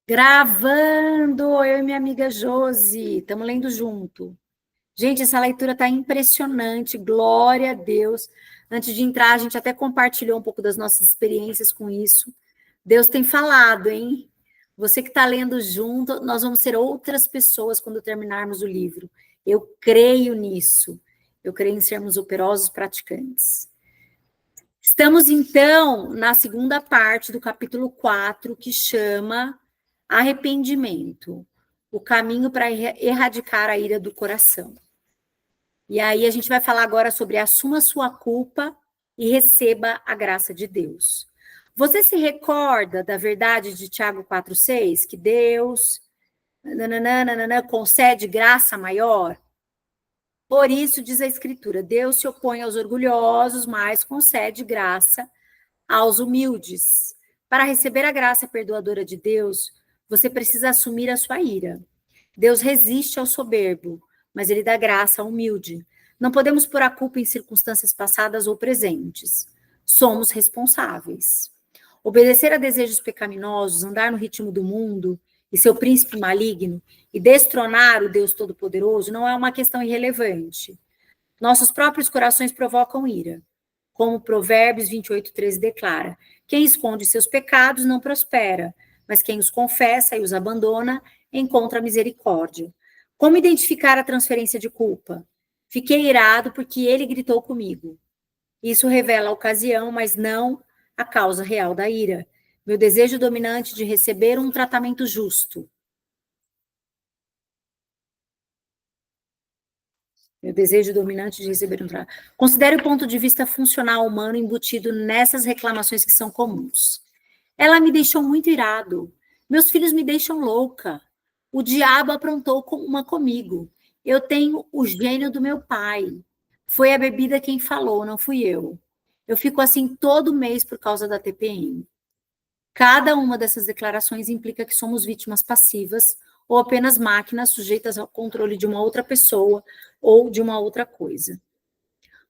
Gravando, eu e minha amiga Josi, estamos lendo junto. Gente, essa leitura está impressionante, glória a Deus. Antes de entrar, a gente até compartilhou um pouco das nossas experiências com isso. Deus tem falado, hein? Você que está lendo junto, nós vamos ser outras pessoas quando terminarmos o livro. Eu creio nisso. Eu creio em sermos operosos praticantes. Estamos, então, na segunda parte do capítulo 4, que chama Arrependimento, o caminho para erradicar a ira do coração. E aí a gente vai falar agora sobre assuma sua culpa e receba a graça de Deus. Você se recorda da verdade de Tiago 4,6, que Deus concede graça maior? Por isso, diz a Escritura, Deus se opõe aos orgulhosos, mas concede graça aos humildes. Para receber a graça perdoadora de Deus, você precisa assumir a sua ira. Deus resiste ao soberbo, mas ele dá graça ao humilde. Não podemos pôr a culpa em circunstâncias passadas ou presentes. Somos responsáveis. Obedecer a desejos pecaminosos, andar no ritmo do mundo e seu príncipe maligno e destronar o Deus Todo-Poderoso não é uma questão irrelevante. Nossos próprios corações provocam ira. Como Provérbios 28:13 declara, quem esconde seus pecados não prospera, mas quem os confessa e os abandona encontra misericórdia. Como identificar a transferência de culpa? Fiquei irado porque ele gritou comigo. Isso revela a ocasião, mas não a causa real da ira. Meu desejo dominante de receber um tratamento justo. Meu desejo dominante de receber um trabalho. Considere o ponto de vista funcional humano embutido nessas reclamações que são comuns. Ela me deixou muito irado. Meus filhos me deixam louca. O diabo aprontou uma comigo. Eu tenho o gênio do meu pai. Foi a bebida quem falou, não fui eu. Eu fico assim todo mês por causa da TPM. Cada uma dessas declarações implica que somos vítimas passivas ou apenas máquinas sujeitas ao controle de uma outra pessoa ou de uma outra coisa.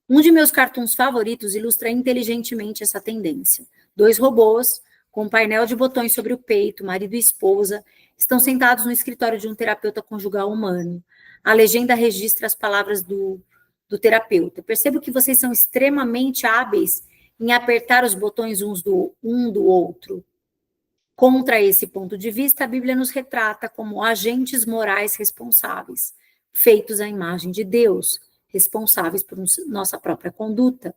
Um de meus cartoons favoritos ilustra inteligentemente essa tendência. Dois robôs, com um painel de botões sobre o peito, marido e esposa, estão sentados no escritório de um terapeuta conjugal humano. A legenda registra as palavras do terapeuta. Percebo que vocês são extremamente hábeis em apertar os botões um do outro. Contra esse ponto de vista, a Bíblia nos retrata como agentes morais responsáveis, feitos à imagem de Deus, responsáveis por nossa própria conduta.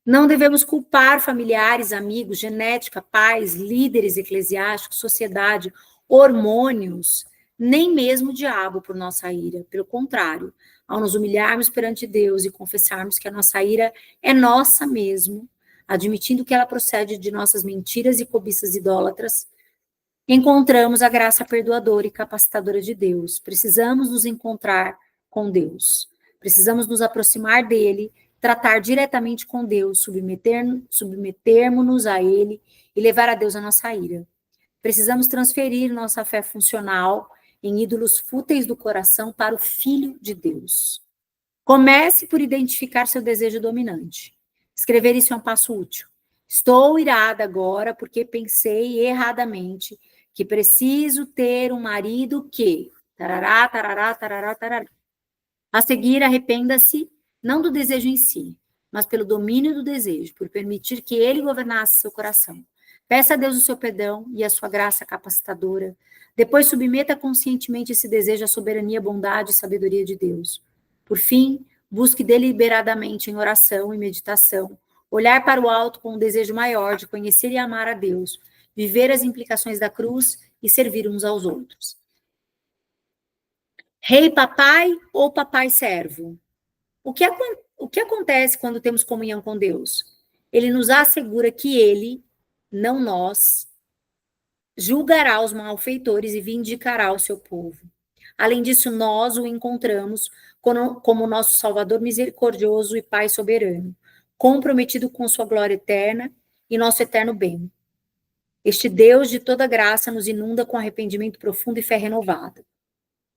Não devemos culpar familiares, amigos, genética, pais, líderes eclesiásticos, sociedade, hormônios, nem mesmo o diabo por nossa ira. Pelo contrário, ao nos humilharmos perante Deus e confessarmos que a nossa ira é nossa mesmo, admitindo que ela procede de nossas mentiras e cobiças idólatras, encontramos a graça perdoadora e capacitadora de Deus. Precisamos nos encontrar com Deus. Precisamos nos aproximar dele, tratar diretamente com Deus, submetermos-nos a ele e levar a Deus a nossa ira. Precisamos transferir nossa fé funcional em ídolos fúteis do coração para o Filho de Deus. Comece por identificar seu desejo dominante. Escrever isso é um passo útil. Estou irada agora porque pensei erradamente que preciso ter um marido que... Tarará, tarará, tarará, tarará. A seguir, arrependa-se, não do desejo em si, mas pelo domínio do desejo, por permitir que ele governasse seu coração. Peça a Deus o seu perdão e a sua graça capacitadora. Depois, submeta conscientemente esse desejo à soberania, bondade e sabedoria de Deus. Por fim, busque deliberadamente em oração e meditação, olhar para o alto com um desejo maior de conhecer e amar a Deus, viver as implicações da cruz e servir uns aos outros. Rei papai ou papai servo? O que acontece quando temos comunhão com Deus? Ele nos assegura que ele, não nós, julgará os malfeitores e vindicará o seu povo. Além disso, nós o encontramos como nosso Salvador misericordioso e Pai soberano, comprometido com sua glória eterna e nosso eterno bem. Este Deus de toda graça nos inunda com arrependimento profundo e fé renovada.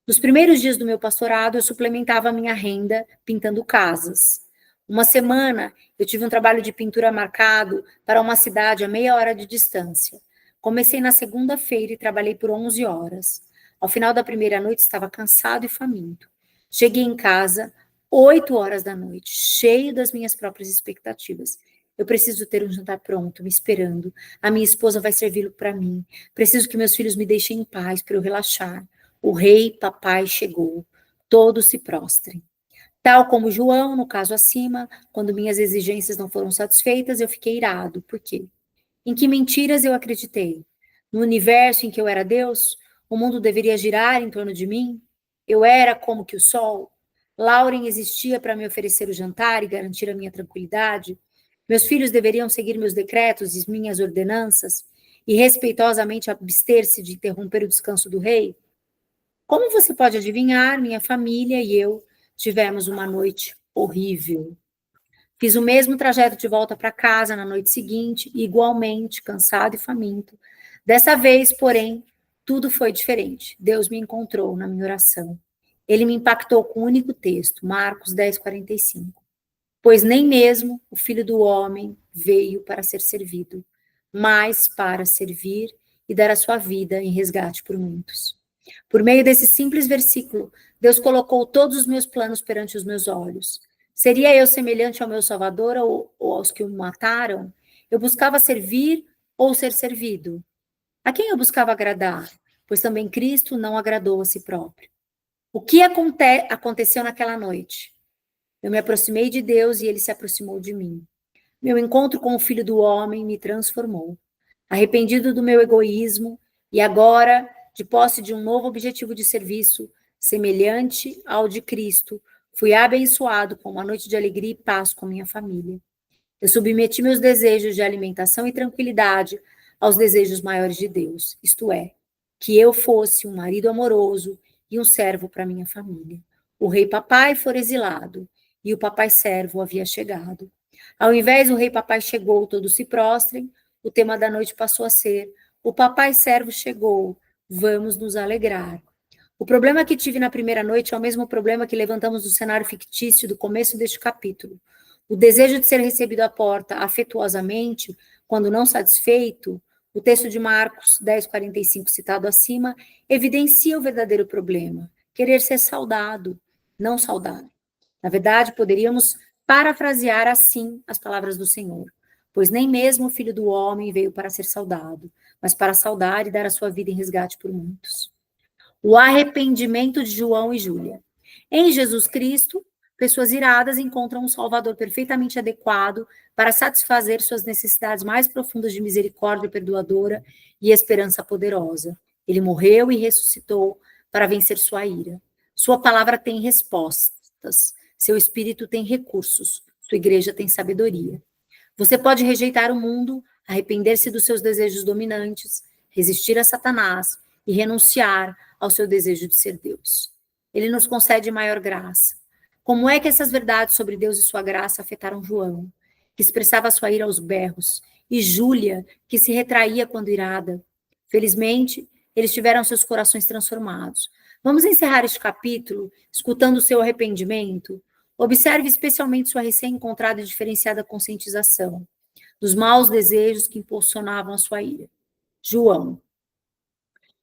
Nos primeiros dias do meu pastorado, eu suplementava a minha renda pintando casas. Uma semana, eu tive um trabalho de pintura marcado para uma cidade a meia hora de distância. Comecei na segunda-feira e trabalhei por 11 horas. Ao final da primeira noite, estava cansado e faminto. Cheguei em casa, 8 horas da noite, cheio das minhas próprias expectativas. Eu preciso ter um jantar pronto, me esperando. A minha esposa vai servi-lo para mim. Preciso que meus filhos me deixem em paz para eu relaxar. O rei, papai, chegou. Todos se prostrem. Tal como João, no caso acima, quando minhas exigências não foram satisfeitas, eu fiquei irado. Por quê? Em que mentiras eu acreditei? No universo em que eu era Deus? O mundo deveria girar em torno de mim? Eu era como que o sol? Lauren existia para me oferecer o jantar e garantir a minha tranquilidade? Meus filhos deveriam seguir meus decretos e minhas ordenanças e respeitosamente abster-se de interromper o descanso do rei? Como você pode adivinhar, minha família e eu tivemos uma noite horrível. Fiz o mesmo trajeto de volta para casa na noite seguinte, igualmente cansado e faminto. Dessa vez, porém, tudo foi diferente. Deus me encontrou na minha oração. Ele me impactou com um único texto, Marcos 10:45. Pois nem mesmo o Filho do Homem veio para ser servido, mas para servir e dar a sua vida em resgate por muitos. Por meio desse simples versículo, Deus colocou todos os meus planos perante os meus olhos. Seria eu semelhante ao meu Salvador ou aos que o mataram? Eu buscava servir ou ser servido? A quem eu buscava agradar? Pois também Cristo não agradou a si próprio. O que aconteceu naquela noite? Eu me aproximei de Deus e ele se aproximou de mim. Meu encontro com o Filho do Homem me transformou. Arrependido do meu egoísmo e agora, de posse de um novo objetivo de serviço, semelhante ao de Cristo, fui abençoado com uma noite de alegria e paz com minha família. Eu submeti meus desejos de alimentação e tranquilidade aos desejos maiores de Deus, isto é, que eu fosse um marido amoroso e um servo para minha família. O rei papai fora exilado e o papai servo havia chegado. Ao invés do rei papai chegou, todos se prostrem, o tema da noite passou a ser: o papai servo chegou, vamos nos alegrar. O problema que tive na primeira noite é o mesmo problema que levantamos do cenário fictício do começo deste capítulo. O desejo de ser recebido à porta afetuosamente, quando não satisfeito, o texto de Marcos 10:45 citado acima, evidencia o verdadeiro problema: querer ser saudado, não saudado. Na verdade, poderíamos parafrasear assim as palavras do Senhor: pois nem mesmo o Filho do Homem veio para ser saudado, mas para saudar e dar a sua vida em resgate por muitos. O arrependimento de João e Júlia. Em Jesus Cristo, pessoas iradas encontram um Salvador perfeitamente adequado para satisfazer suas necessidades mais profundas de misericórdia perdoadora e esperança poderosa. Ele morreu e ressuscitou para vencer sua ira. Sua palavra tem respostas, seu espírito tem recursos, sua igreja tem sabedoria. Você pode rejeitar o mundo, arrepender-se dos seus desejos dominantes, resistir a Satanás e renunciar ao seu desejo de ser Deus. Ele nos concede maior graça. Como é que essas verdades sobre Deus e sua graça afetaram João, que expressava sua ira aos berros, e Júlia, que se retraía quando irada? Felizmente, eles tiveram seus corações transformados. Vamos encerrar este capítulo escutando o seu arrependimento. Observe especialmente sua recém-encontrada e diferenciada conscientização dos maus desejos que impulsionavam a sua ira. João.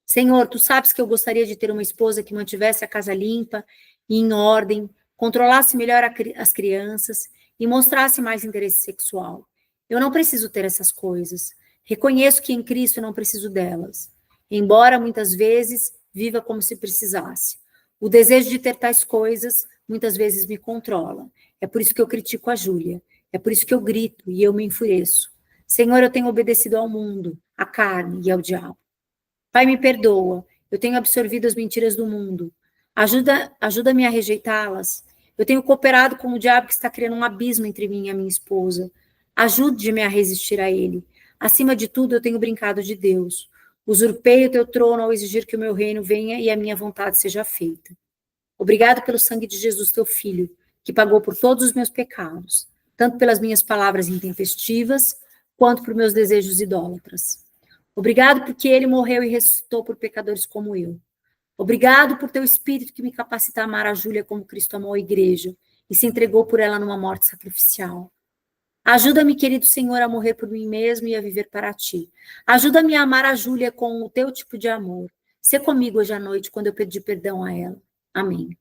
Senhor, tu sabes que eu gostaria de ter uma esposa que mantivesse a casa limpa e em ordem, controlasse melhor as crianças e mostrasse mais interesse sexual. Eu não preciso ter essas coisas. Reconheço que em Cristo eu não preciso delas, embora muitas vezes viva como se precisasse. O desejo de ter tais coisas muitas vezes me controla. É por isso que eu critico a Júlia. É por isso que eu grito e eu me enfureço. Senhor, eu tenho obedecido ao mundo, à carne e ao diabo. Pai, me perdoa. Eu tenho absorvido as mentiras do mundo. Ajuda-me a rejeitá-las. Eu tenho cooperado com o diabo que está criando um abismo entre mim e a minha esposa. Ajude-me a resistir a ele. Acima de tudo, eu tenho brincado de Deus. Usurpei o teu trono ao exigir que o meu reino venha e a minha vontade seja feita. Obrigado pelo sangue de Jesus, teu filho, que pagou por todos os meus pecados, tanto pelas minhas palavras intempestivas, quanto por meus desejos idólatras. Obrigado porque ele morreu e ressuscitou por pecadores como eu. Obrigado por teu espírito que me capacita a amar a Júlia como Cristo amou a igreja e se entregou por ela numa morte sacrificial. Ajuda-me, querido Senhor, a morrer por mim mesmo e a viver para ti. Ajuda-me a amar a Júlia com o teu tipo de amor. Sê comigo hoje à noite quando eu pedir perdão a ela. Amém.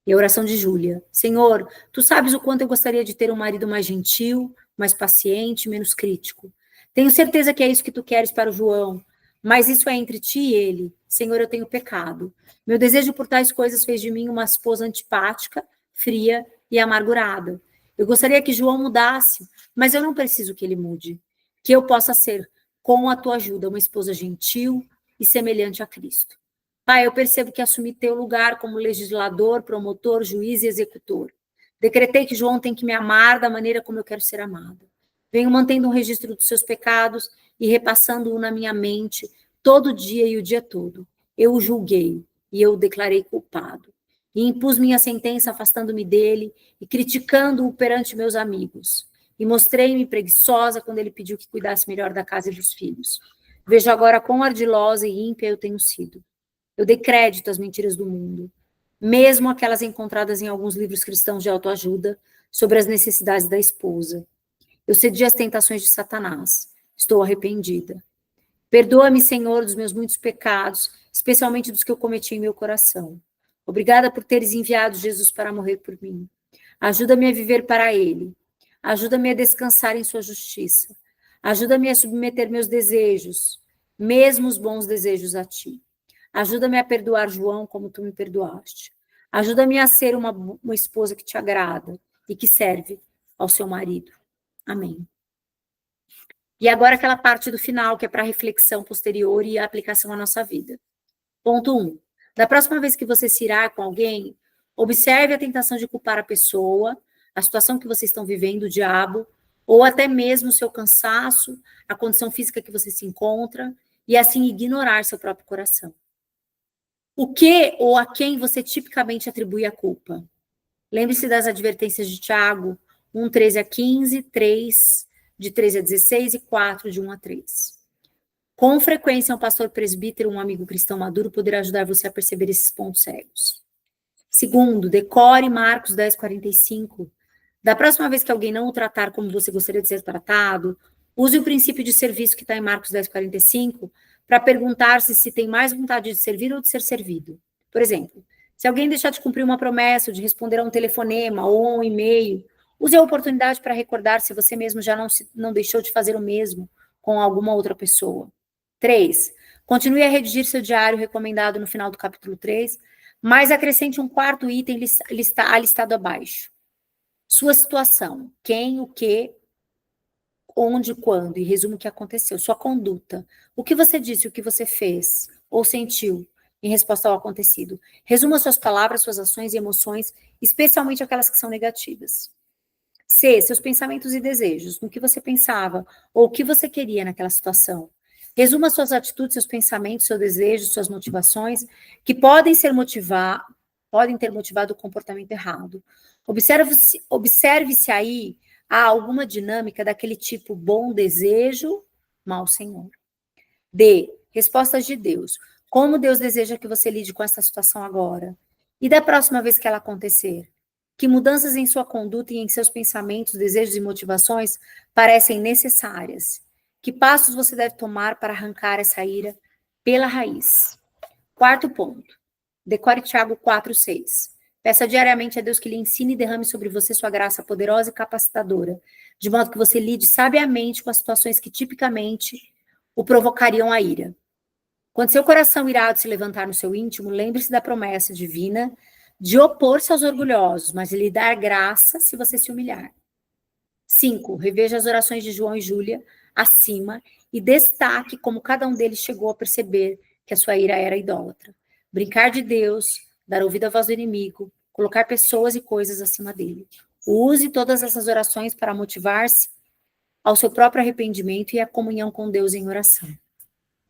E a oração de Júlia. Senhor, tu sabes o quanto eu gostaria de ter um marido mais gentil, mais paciente, menos crítico. Tenho certeza que é isso que tu queres para o João, mas isso é entre ti e ele. Senhor, eu tenho pecado. Meu desejo por tais coisas fez de mim uma esposa antipática, fria e amargurada. Eu gostaria que João mudasse, mas eu não preciso que ele mude. Que eu possa ser, com a tua ajuda, uma esposa gentil e semelhante a Cristo. Pai, eu percebo que assumi teu lugar como legislador, promotor, juiz e executor. Decretei que João tem que me amar da maneira como eu quero ser amada. Venho mantendo um registro dos seus pecados e repassando-o na minha mente todo dia e o dia todo. Eu o julguei e eu o declarei culpado. E impus minha sentença afastando-me dele e criticando-o perante meus amigos. E mostrei-me preguiçosa quando ele pediu que cuidasse melhor da casa e dos filhos. Vejo agora quão ardilosa e ímpia eu tenho sido. Eu dei crédito às mentiras do mundo, mesmo aquelas encontradas em alguns livros cristãos de autoajuda sobre as necessidades da esposa. Eu cedi às tentações de Satanás. Estou arrependida. Perdoa-me, Senhor, dos meus muitos pecados, especialmente dos que eu cometi em meu coração. Obrigada por teres enviado Jesus para morrer por mim. Ajuda-me a viver para ele. Ajuda-me a descansar em sua justiça. Ajuda-me a submeter meus desejos, mesmo os bons desejos, a ti. Ajuda-me a perdoar João como tu me perdoaste. Ajuda-me a ser uma esposa que te agrada e que serve ao seu marido. Amém. E agora aquela parte do final, que é para reflexão posterior e aplicação à nossa vida. Ponto 1. Da próxima vez que você se irá com alguém, observe a tentação de culpar a pessoa, a situação que vocês estão vivendo, o diabo, ou até mesmo o seu cansaço, a condição física que você se encontra, e assim ignorar seu próprio coração. O que ou a quem você tipicamente atribui a culpa? Lembre-se das advertências de Tiago, 1, 13 a 15, 3, de 13 a 16 e 4, de 1 a 3. Com frequência, um pastor presbítero, um amigo cristão maduro, poderá ajudar você a perceber esses pontos cegos. Segundo, decore Marcos 10, 45. Da próxima vez que alguém não o tratar como você gostaria de ser tratado, use o princípio de serviço que está em Marcos 10, 45 para perguntar-se se tem mais vontade de servir ou de ser servido. Por exemplo, se alguém deixar de cumprir uma promessa, de responder a um telefonema ou a um e-mail, use a oportunidade para recordar se você mesmo já não deixou de fazer o mesmo com alguma outra pessoa. 3. Continue a redigir seu diário recomendado no final do capítulo 3, mas acrescente um quarto item listado abaixo. Sua situação, quem, o que, onde, quando, e resumo o que aconteceu. Sua conduta, o que você disse, o que você fez ou sentiu em resposta ao acontecido. Resuma suas palavras, suas ações e emoções, especialmente aquelas que são negativas. C, seus pensamentos e desejos, no que você pensava ou o que você queria naquela situação. Resuma suas atitudes, seus pensamentos, seus desejos, suas motivações, que podem ter motivado o comportamento errado. Observe-se aí há alguma dinâmica daquele tipo bom desejo, mau Senhor. D, respostas de Deus. Como Deus deseja que você lide com essa situação agora? E da próxima vez que ela acontecer? Que mudanças em sua conduta e em seus pensamentos, desejos e motivações parecem necessárias? Que passos você deve tomar para arrancar essa ira pela raiz? Quarto ponto. Decore Tiago 4:6. Peça diariamente a Deus que lhe ensine e derrame sobre você sua graça poderosa e capacitadora, de modo que você lide sabiamente com as situações que tipicamente o provocariam a ira. Quando seu coração irado se levantar no seu íntimo, lembre-se da promessa divina de opor-se aos orgulhosos, mas de lhe dar graça se você se humilhar. 5. Reveja as orações de João e Júlia acima e destaque como cada um deles chegou a perceber que a sua ira era idólatra. Brincar de Deus, dar ouvido à voz do inimigo, colocar pessoas e coisas acima dele. Use todas essas orações para motivar-se ao seu próprio arrependimento e à comunhão com Deus em oração.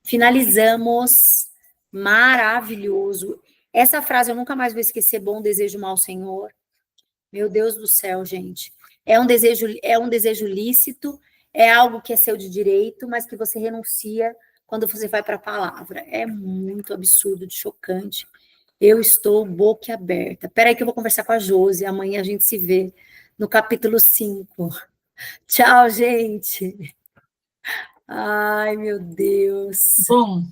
Finalizamos. Maravilhoso. Essa frase eu nunca mais vou esquecer. Bom desejo, mau Senhor. Meu Deus do céu, gente. É um desejo lícito, é algo que é seu de direito, mas que você renuncia quando você vai para a palavra. É muito absurdo, de chocante. Eu estou boquiaberta. Espera aí que eu vou conversar com a Josi. Amanhã a gente se vê no capítulo 5. Tchau, gente. Ai, meu Deus. Bom,